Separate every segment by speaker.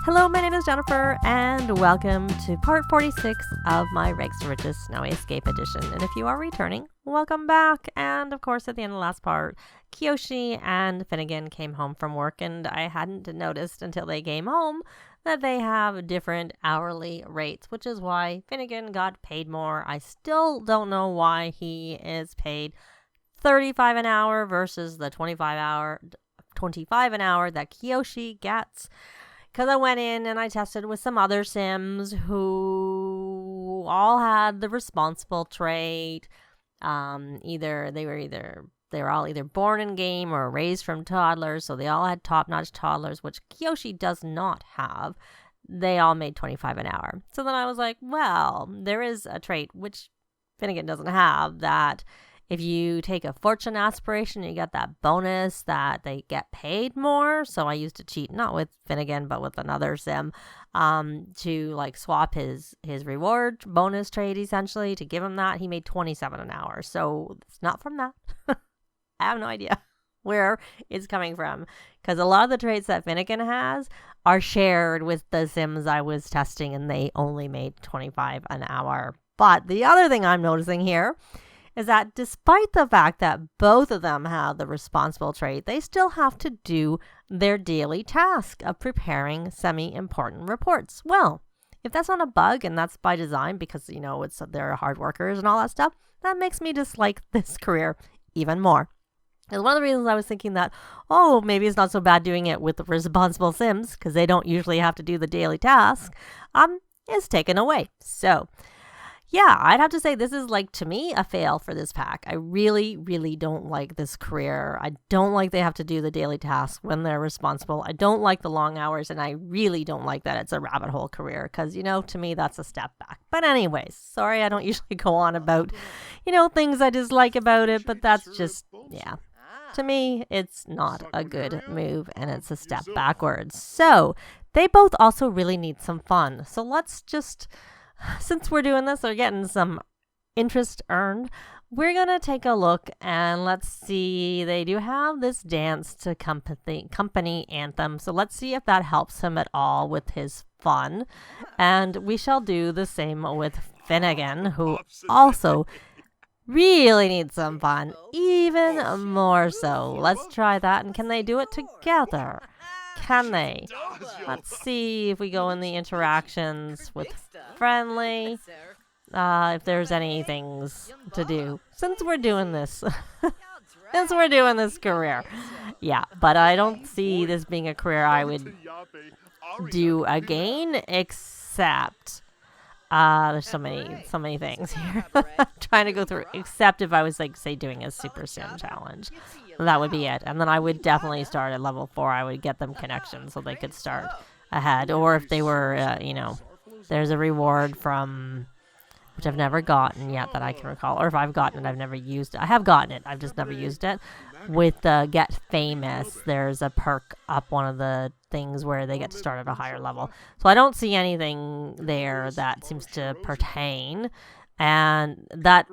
Speaker 1: Hello, my name is Jennifer, and welcome to part 46 of my Rags to Riches Snowy Escape Edition. And if you are returning, welcome back. And of course, at the end of the last part, Kiyoshi and Finnegan came home from work, and I hadn't noticed until they came home that they have different hourly rates, which is why Finnegan got paid more. I still don't know why he is paid $35 an hour versus the $25 an hour that Kiyoshi gets. Because I went in and I tested with some other Sims who all had the responsible trait. They were all either born in game or raised from toddlers, so they all had top-notch toddlers, which Kiyoshi does not have. They all made $25 an hour. So then I was like, well, there is a trait which Finnegan doesn't have, that if you take a fortune aspiration, you get that bonus that they get paid more. So I used to cheat, not with Finnegan, but with another Sim, to like swap his reward bonus trade, essentially, to give him that. He made $27 an hour. So it's not from that. I have no idea where it's coming from, because a lot of the traits that Finnegan has are shared with the Sims I was testing, and they only made $25 an hour. But the other thing I'm noticing here is that despite the fact that both of them have the responsible trait, they still have to do their daily task of preparing semi-important reports. Well, if that's not a bug and that's by design because, they're hard workers and all that stuff, that makes me dislike this career even more. And one of the reasons I was thinking that, maybe it's not so bad doing it with the responsible Sims, because they don't usually have to do the daily task, is taken away. So yeah, I'd have to say this is, to me, a fail for this pack. I really, really don't like this career. I don't like they have to do the daily tasks when they're responsible. I don't like the long hours, and I really don't like that it's a rabbit hole career because, to me, that's a step back. But anyways, sorry, I don't usually go on about, things I dislike about it, but that's just, yeah. To me, it's not a good move, and it's a step backwards. So they both also really need some fun. So let's just, since we're doing this, we're getting some interest earned, we're going to take a look and let's see. They do have this dance to company anthem. So let's see if that helps him at all with his fun. And we shall do the same with Finnegan, who also really needs some fun, even more so. Let's try that. And can they do it together? Can they? Let's see if we go in the interactions with friendly, if there's any things to do. Since we're doing this career. Yeah, but I don't see this being a career I would do again, except there's so many things here. Trying to go through, except if I was say doing a Super Sim challenge. That would be it. And then I would definitely start at level 4. I would get them connections so they could start ahead. Or if they were, there's a reward from, which I've never gotten yet that I can recall. Or if I've gotten it, I've never used it. I have gotten it. I've just never used it. With Get Famous, there's a perk up one of the things where they get to start at a higher level. So I don't see anything there that seems to pertain. And that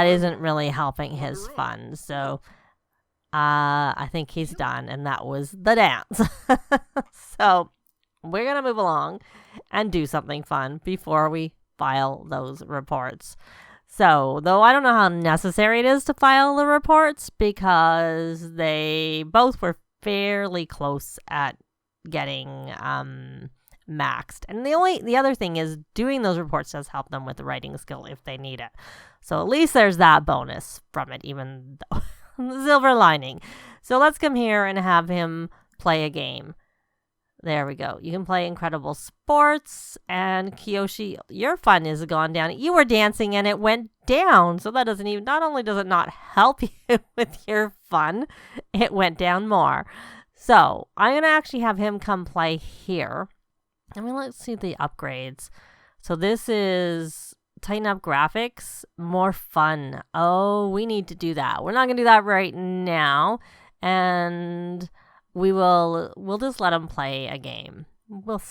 Speaker 1: isn't really helping his fun. So I think he's done, and that was the dance. So we're going to move along and do something fun before we file those reports. So, though I don't know how necessary it is to file the reports because they both were fairly close at getting maxed. And the other thing is doing those reports does help them with the writing skill if they need it. So at least there's that bonus from it, even though silver lining. So let's come here and have him play a game. There we go. You can play Incredible Sports, and Kiyoshi, your fun is gone down. You were dancing and it went down. So that doesn't even, not only does it not help you with your fun, it went down more. So I'm going to actually have him come play here. Let's see the upgrades. So this is tighten up graphics, more fun. Oh, we need to do that. We're not going to do that right now. And we'll just let him play a game. We'll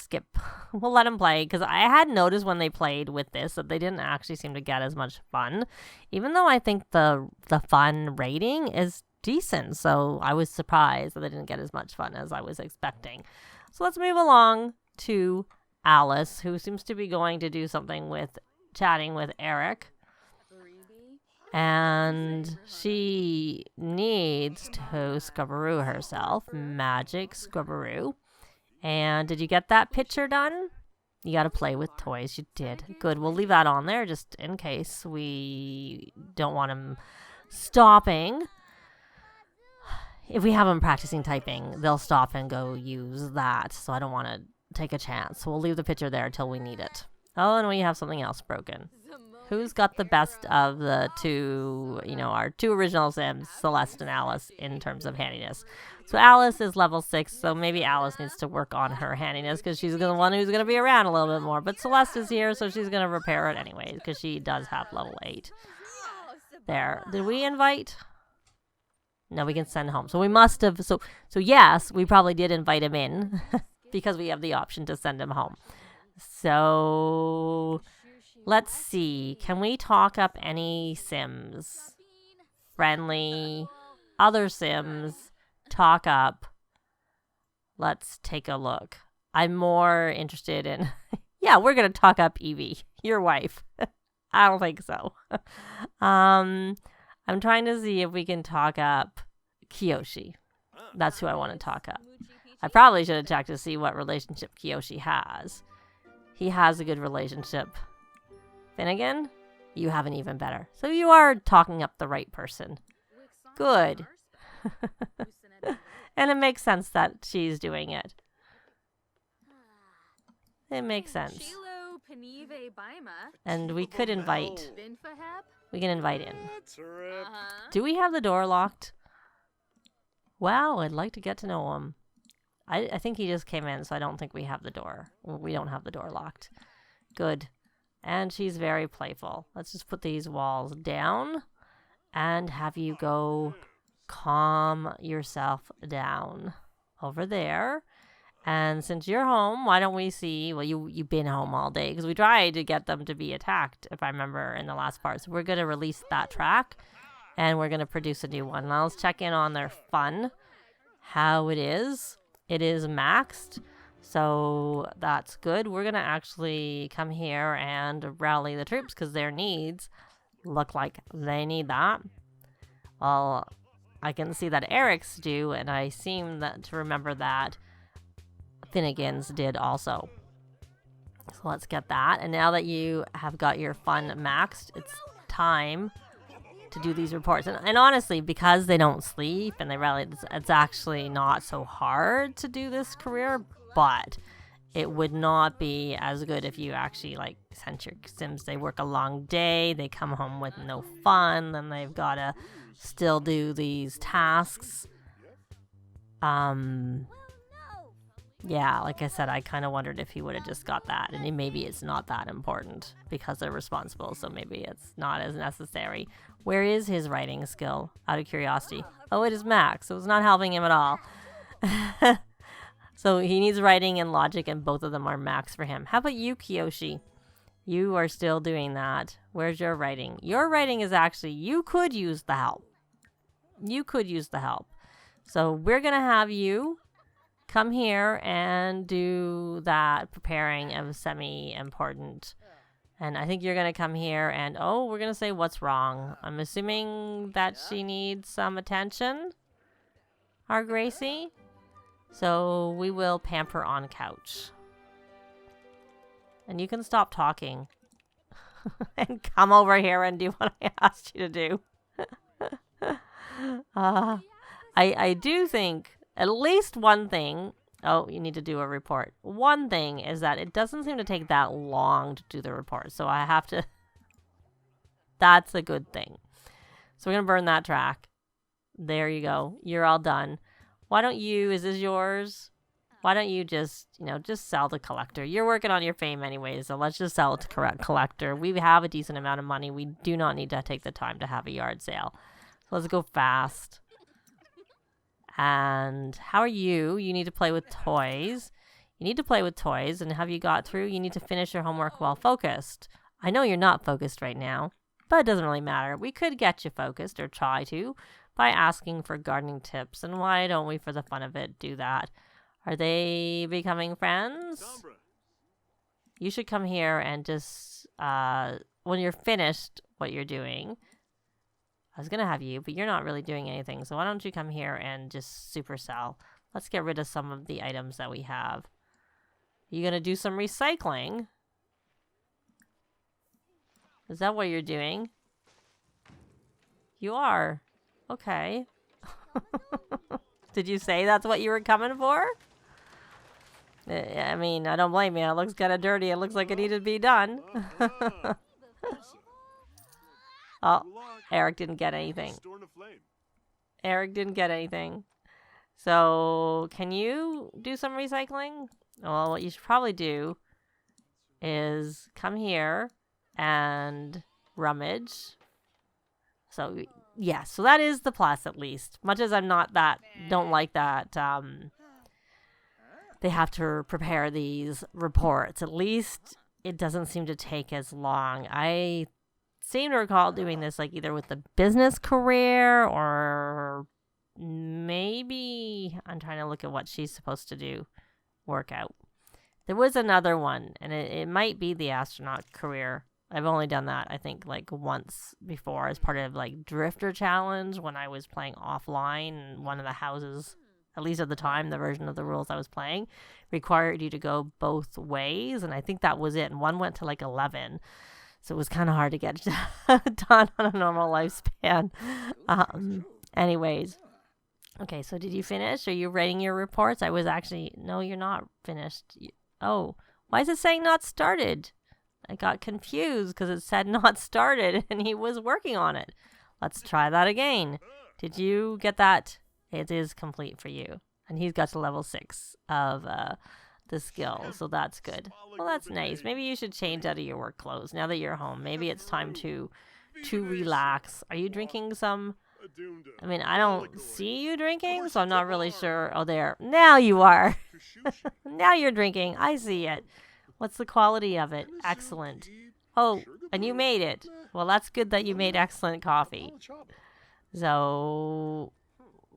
Speaker 1: let him play, because I had noticed when they played with this that they didn't actually seem to get as much fun, even though I think the fun rating is decent. So I was surprised that they didn't get as much fun as I was expecting. So let's move along. to Alice, who seems to be going to do something with chatting with Eric. And she needs to scrubberoo herself. Magic scrubberoo. And did you get that picture done? You got to play with toys. You did. Good. We'll leave that on there just in case we don't want him stopping. If we have them practicing typing, they'll stop and go use that. So I don't want to take a chance. So we'll leave the picture there until we need it. Oh, and we have something else broken. Who's got the best of the two, our two original Sims, Celeste and Alice, in terms of handiness? So Alice is level 6, so maybe Alice needs to work on her handiness because she's the one who's going to be around a little bit more. But Celeste is here, so she's going to repair it anyway because she does have level 8. There. Did we invite? No, we can send home. So we must have. So yes, we probably did invite him in because we have the option to send him home. So let's see. Can we talk up any Sims? Friendly. Other Sims. Talk up. Let's take a look. I'm more interested in... yeah, we're going to talk up Evie, your wife. I don't think so. I'm trying to see if we can talk up Kiyoshi. That's who I want to talk up. I probably should have checked to see what relationship Kiyoshi has. He has a good relationship. Finnegan, you have an even better. So you are talking up the right person. Good. And it makes sense that she's doing it. It makes sense. And we could invite. We can invite in. Do we have the door locked? Wow, I'd like to get to know him. I think he just came in, so I don't think we have the door. We don't have the door locked. Good. And she's very playful. Let's just put these walls down and have you go calm yourself down over there. And since you're home, why don't we see... Well, you've been home all day because we tried to get them to be attacked, if I remember, in the last part. So we're going to release that track and we're going to produce a new one. Now let's check in on their fun, how it is. It is maxed, so that's good. We're going to actually come here and rally the troops because their needs look like they need that. Well, I can see that Eric's do, and I seem to remember that Finnegan's did also. So let's get that. And now that you have got your fun maxed, it's time to do these reports. And honestly, because they don't sleep and they rally, it's actually not so hard to do this career, but it would not be as good if you actually sent your Sims. They work a long day, they come home with no fun, then they've got to still do these tasks. Yeah, like I said, I kind of wondered if he would have just got that, and maybe it's not that important because they're responsible, so maybe it's not as necessary. Where is his writing skill, out of curiosity? Oh, it is max, so it's not helping him at all. So he needs writing and logic, and both of them are max for him. How about you, Kiyoshi? You are still doing that. Where's your writing? Your writing is actually, you could use the help. You could use the help. So we're going to have you come here and do that preparing of semi-important. And I think you're going to come here and, we're going to say what's wrong. I'm assuming that she needs some attention, our Gracie. So we will pamper on couch. And you can stop talking and come over here and do what I asked you to do. I do think at least one thing. Oh, you need to do a report. One thing is that it doesn't seem to take that long to do the report. So I have to... That's a good thing. So we're going to burn that track. There you go. You're all done. Why don't you... Is this yours? Why don't you just, just sell the collector? You're working on your fame anyways, so let's just sell it to collector. We have a decent amount of money. We do not need to take the time to have a yard sale. So let's go fast. And how are you? You need to play with toys. You need to play with toys. And have you got through? You need to finish your homework while focused. I know you're not focused right now, but it doesn't really matter. We could get you focused, or try to, by asking for gardening tips. And why don't we, for the fun of it, do that? Are they becoming friends? You should come here and just, when you're finished what you're doing, I was going to have you, but you're not really doing anything. So why don't you come here and just supercell? Let's get rid of some of the items that we have. You going to do some recycling? Is that what you're doing? You are. Okay. Did you say that's what you were coming for? I mean, I don't blame you. It looks kind of dirty. It looks like it needed to be done. Oh, Eric didn't get anything. Eric didn't get anything. So, can you do some recycling? Well, what you should probably do is come here and rummage. So, yeah, so that is the plus at least. Much as I'm not that, don't like that, they have to prepare these reports. At least it doesn't seem to take as long. I seem to recall doing this like either with the business career or maybe I'm trying to look at what she's supposed to do. Work out. There was another one, and it might be the astronaut career. I've only done that, I think, like once before as part of like Drifter Challenge when I was playing offline. And one of the houses, at least at the time, the version of the rules I was playing, required you to go both ways. And I think that was it. And one went to like 11. So it was kind of hard to get done on a normal lifespan. Anyways. Okay, so did you finish? Are you writing your reports? I was actually... No, you're not finished. Oh, why is it saying not started? I got confused because it said not started and he was working on it. Let's try that again. Did you get that? It is complete for you. And he's got to level 6 of the skill, so that's good. Well, that's nice. Maybe you should change out of your work clothes now that you're home. Maybe it's time to relax. Are you drinking some... I mean, I don't see you drinking, so I'm not really sure. Oh, there. Now you are. Now you're drinking. I see it. What's the quality of it? Excellent. Oh, and you made it. Well, that's good that you made excellent coffee. So,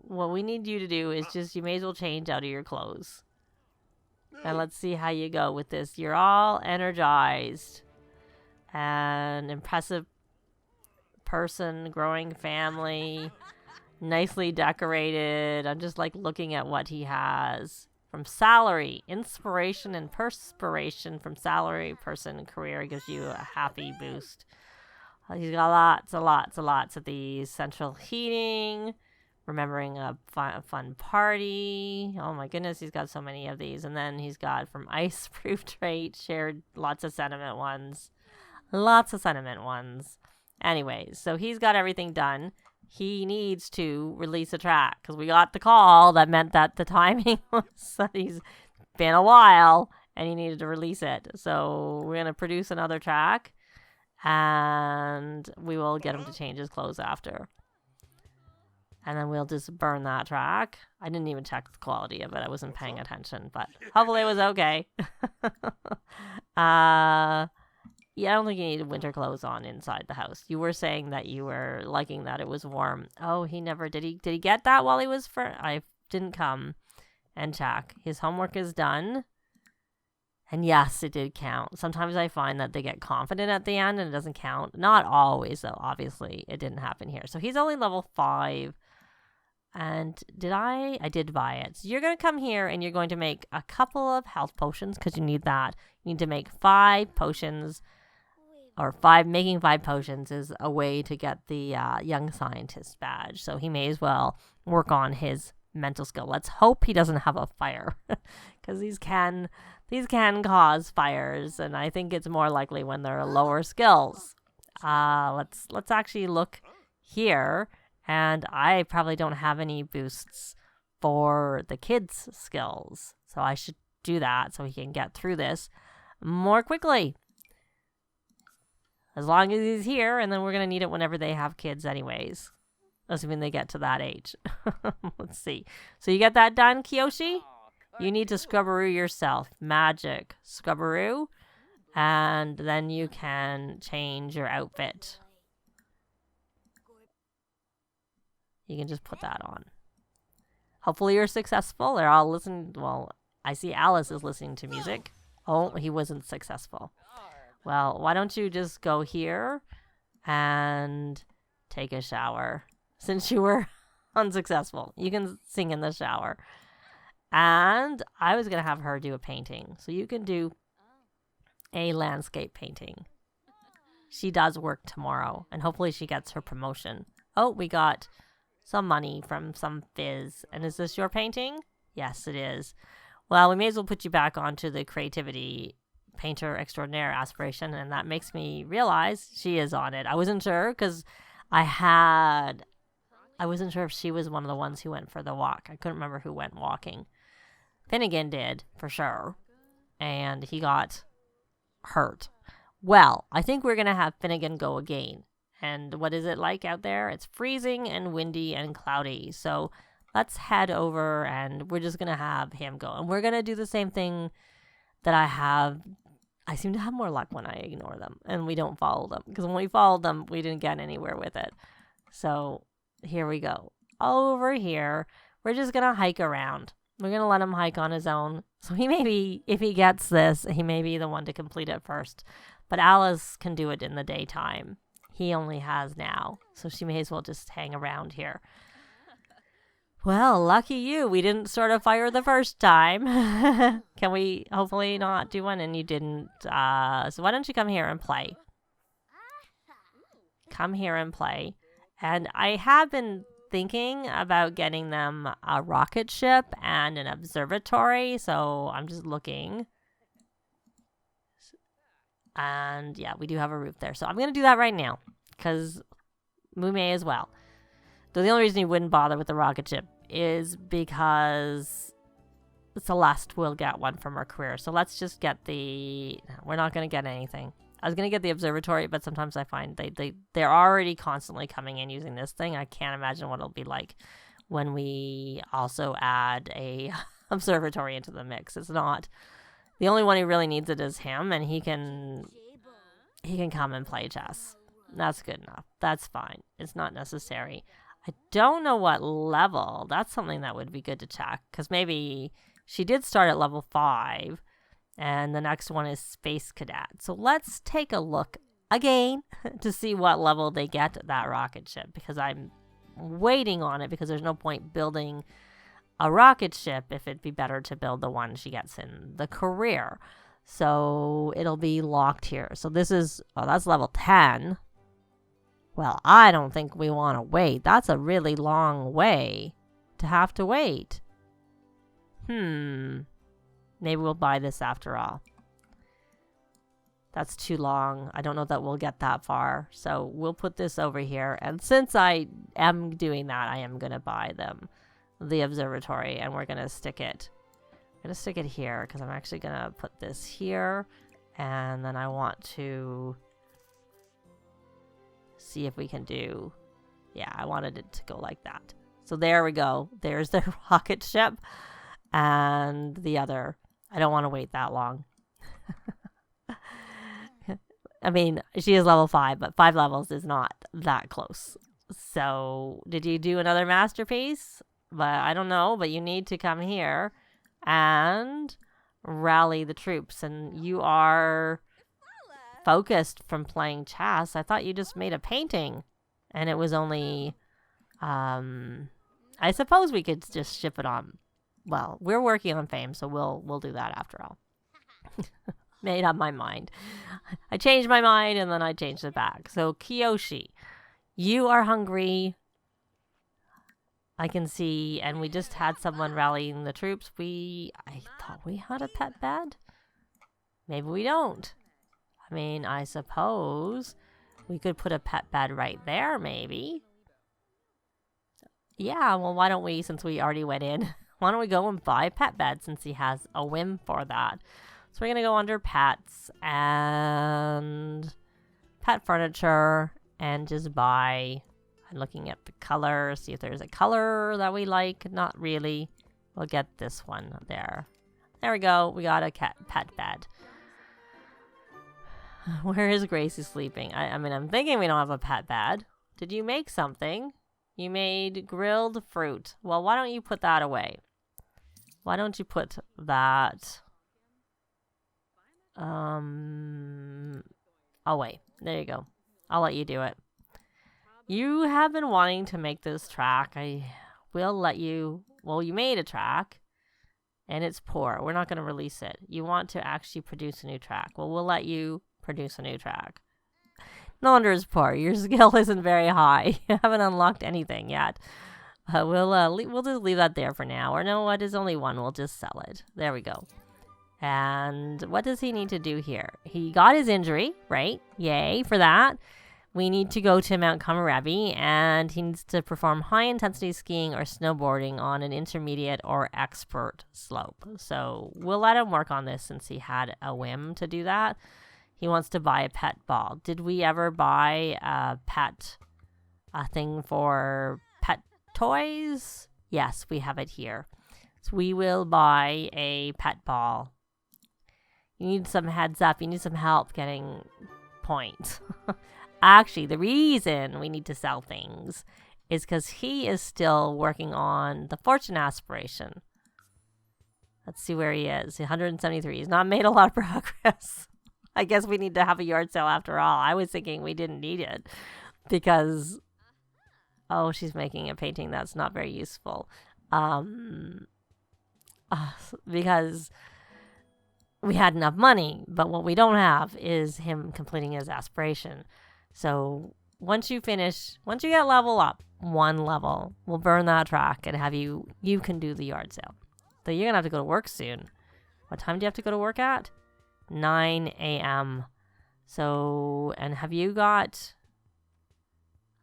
Speaker 1: what we need you to do is just, you may as well change out of your clothes. And let's see how you go with this. You're all energized. And impressive person, growing family, nicely decorated. I'm just like looking at what he has. From salary, inspiration and perspiration from salary, person, career gives you a happy boost. He's got lots of these. Central heating, remembering a fun party. Oh my goodness, he's got so many of these. And then he's got from ice proof trait, shared lots of sentiment ones. Anyways, so he's got everything done. He needs to release a track because we got the call that meant that the timing was that he's been a while and he needed to release it. So we're going to produce another track and we will get him to change his clothes after. And then we'll just burn that track. I didn't even check the quality of it. I wasn't paying attention, but hopefully it was okay. Yeah, I don't think you need winter clothes on inside the house. You were saying that you were liking that it was warm. Oh, he never did. Did he get that while he was I didn't come and check. His homework is done. And yes, it did count. Sometimes I find that they get confident at the end and it doesn't count. Not always, though. Obviously, it didn't happen here. So he's only level 5. And I did buy it. So you're going to come here and you're going to make a couple of health potions because you need that. You need to make 5 potions. Or making 5 potions is a way to get the young scientist badge. So he may as well work on his mental skill. Let's hope he doesn't have a fire, because these can cause fires, and I think it's more likely when they're lower skills. Let's actually look here, and I probably don't have any boosts for the kids' skills, so I should do that so he can get through this more quickly. As long as he's here, and then we're going to need it whenever they have kids anyways. Assuming they get to that age. Let's see. So you get that done, Kiyoshi? You need to scrubberoo yourself. Magic. Scrubberoo. And then you can change your outfit. You can just put that on. Hopefully you're successful. They're all listening. Well, I see Alice is listening to music. Oh, he wasn't successful. Well, why don't you just go here and take a shower? Since you were unsuccessful, you can sing in the shower. And I was going to have her do a painting. So you can do a landscape painting. She does work tomorrow, and hopefully she gets her promotion. Oh, we got some money from some fizz. And is this your painting? Yes, it is. Well, we may as well put you back onto the creativity painter extraordinaire aspiration, and that makes me realize she is on it. I wasn't sure because I wasn't sure if she was one of the ones who went for the walk. I couldn't remember who went walking. Finnegan did, for sure, and he got hurt. Well, I think we're going to have Finnegan go again. And what is it like out there? It's freezing and windy and cloudy. So let's head over and we're just going to have him go. And we're going to do the same thing that I have. I seem to have more luck when I ignore them and we don't follow them. Because when we followed them, we didn't get anywhere with it. So here we go. Over here, we're just going to hike around. We're going to let him hike on his own. So he may be, if he gets this, he may be the one to complete it first. But Alice can do it in the daytime. He only has now. So she may as well just hang around here. Well, lucky you. We didn't start a fire the first time. Can we hopefully not do one? And you didn't. So why don't you come here and play? Come here and play. And I have been thinking about getting them a rocket ship and an observatory. So I'm just looking. And yeah, we do have a roof there. So I'm going to do that right now because we may as well. Though the only reason you wouldn't bother with the rocket ship is because Celeste will get one from her career. So let's just get we're not going to get anything. I was going to get the observatory, but sometimes I find they're already constantly coming in using this thing. I can't imagine what it'll be like when we also add a observatory into the mix. It's not. The only one who really needs it is him, and he can come and play chess. That's good enough. That's fine. It's not necessary. I don't know what level. That's something that would be good to check, because maybe she did start at level 5, and the next one is Space Cadet. So let's take a look again to see what level they get that rocket ship, because I'm waiting on it, because there's no point building a rocket ship if it'd be better to build the one she gets in the career. So it'll be locked here. So this is, that's level 10. Well, I don't think we want to wait. That's a really long way to have to wait. Maybe we'll buy this after all. That's too long. I don't know that we'll get that far. So we'll put this over here. And since I am doing that, I am going to buy them the observatory, and we're going to stick it. I'm going to stick it here because I'm actually going to put this here. And then I want to see if we can do, yeah, I wanted it to go like that. So there we go. There's the rocket ship and the other. I don't want to wait that long. I mean, she is level 5, but 5 levels is not that close. So did you do another masterpiece? But I don't know, but you need to come here and rally the troops. And you are focused from playing chess. I thought you just made a painting. And it was only, I suppose we could just ship it on. Well, we're working on fame, so we'll do that after all. Made up my mind. I changed my mind and then I changed it back. So Kiyoshi, you are hungry. I can see, and we just had someone rallying the troops. I thought we had a pet bed. Maybe we don't. I mean, I suppose we could put a pet bed right there, maybe. Yeah, well, why don't we, since we already went in, why don't we go and buy a pet bed since he has a whim for that. So we're going to go under pets and pet furniture and just buy. I'm looking at the color, see if there's a color that we like. Not really. We'll get this one there. There we go. We got a pet bed. Where is Gracie sleeping? I mean, I'm thinking we don't have a pet bed. Did you make something? You made grilled fruit. Well, why don't you put that away? Why don't you put that? Oh wait, there you go. I'll let you do it. You have been wanting to make this track. I will let you. Well, you made a track, and it's poor. We're not going to release it. You want to actually produce a new track. Well, we'll let you produce a new track. No wonder it's poor. Your skill isn't very high. You haven't unlocked anything yet. We'll just leave that there for now. Or no, what is only one? We'll just sell it. There we go. And what does he need to do here? He got his injury, right? Yay for that. We need to go to Mount Komorebi, and he needs to perform high-intensity skiing or snowboarding on an intermediate or expert slope. So we'll let him work on this since he had a whim to do that. He wants to buy a pet ball. Did we ever buy a thing for pet toys? Yes, we have it here. So we will buy a pet ball. You need some heads up. You need some help getting points. Actually, the reason we need to sell things is because he is still working on the fortune aspiration. Let's see where he is. 173. He's not made a lot of progress. I guess we need to have a yard sale after all. I was thinking we didn't need it because, oh, she's making a painting that's not very useful. Because we had enough money, but what we don't have is him completing his aspiration. So once you get level up, 1 level, we'll burn that track and have you can do the yard sale. So you're going to have to go to work soon. What time do you have to go to work at? 9 a.m. So, and have you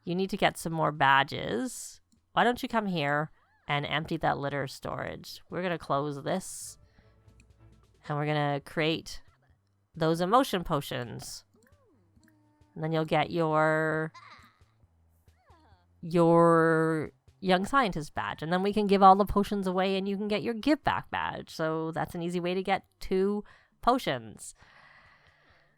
Speaker 1: need to get some more badges. Why don't you come here and empty that litter storage? We're going to close this. And we're going to create those emotion potions. And then you'll get your young scientist badge. And then we can give all the potions away and you can get your give back badge. So that's an easy way to get 2 potions.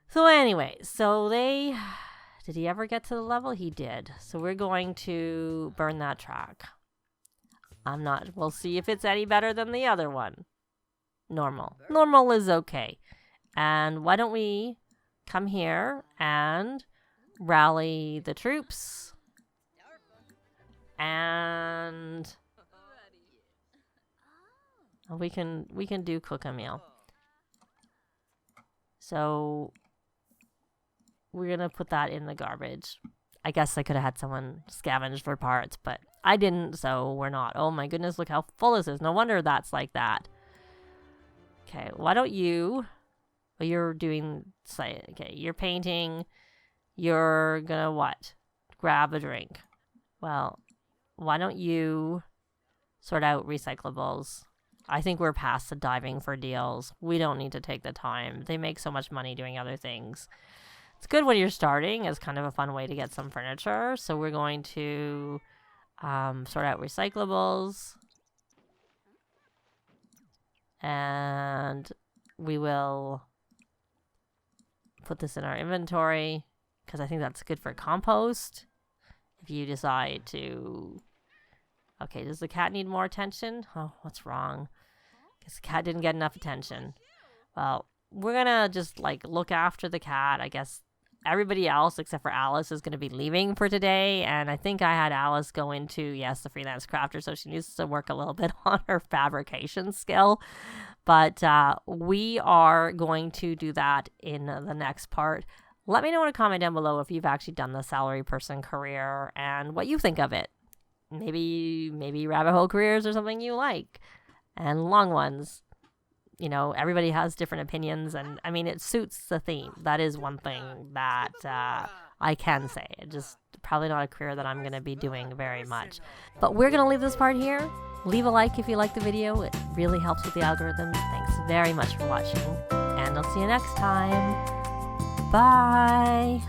Speaker 1: So anyway, did he ever get to the level? He did. So we're going to burn that track. We'll see if it's any better than the other one. Normal. Normal is okay. And why don't we come here and rally the troops? And we can do cook a meal. So we're going to put that in the garbage. I guess I could have had someone scavenge for parts, but I didn't, so we're not. Oh my goodness, look how full this is. No wonder that's like that. Okay, why don't you... Well, you're doing... Okay, you're painting. You're gonna what? Grab a drink. Well, why don't you sort out recyclables? I think we're past the diving for deals. We don't need to take the time. They make so much money doing other things. It's good when you're starting. It's kind of a fun way to get some furniture. So we're going to sort out recyclables. And we will put this in our inventory because I think that's good for compost. If you decide to... Okay, does the cat need more attention? Oh, what's wrong? Guess the cat didn't get enough attention. Well, we're gonna just look after the cat. I guess everybody else except for Alice is gonna be leaving for today, and I think I had Alice go into, yes, the freelance crafter, so she needs to work a little bit on her fabrication skill. But we are going to do that in the next part. Let me know in a comment down below if you've actually done the salary person career and what you think of it. Maybe rabbit hole careers or something you like, and long ones. You know, everybody has different opinions, and I mean, it suits the theme. That is one thing that I can say. It just probably not a career that I'm going to be doing very much. But we're going to leave this part here. Leave a like if you like the video. It really helps with the algorithm. Thanks very much for watching, and I'll see you next time. Bye.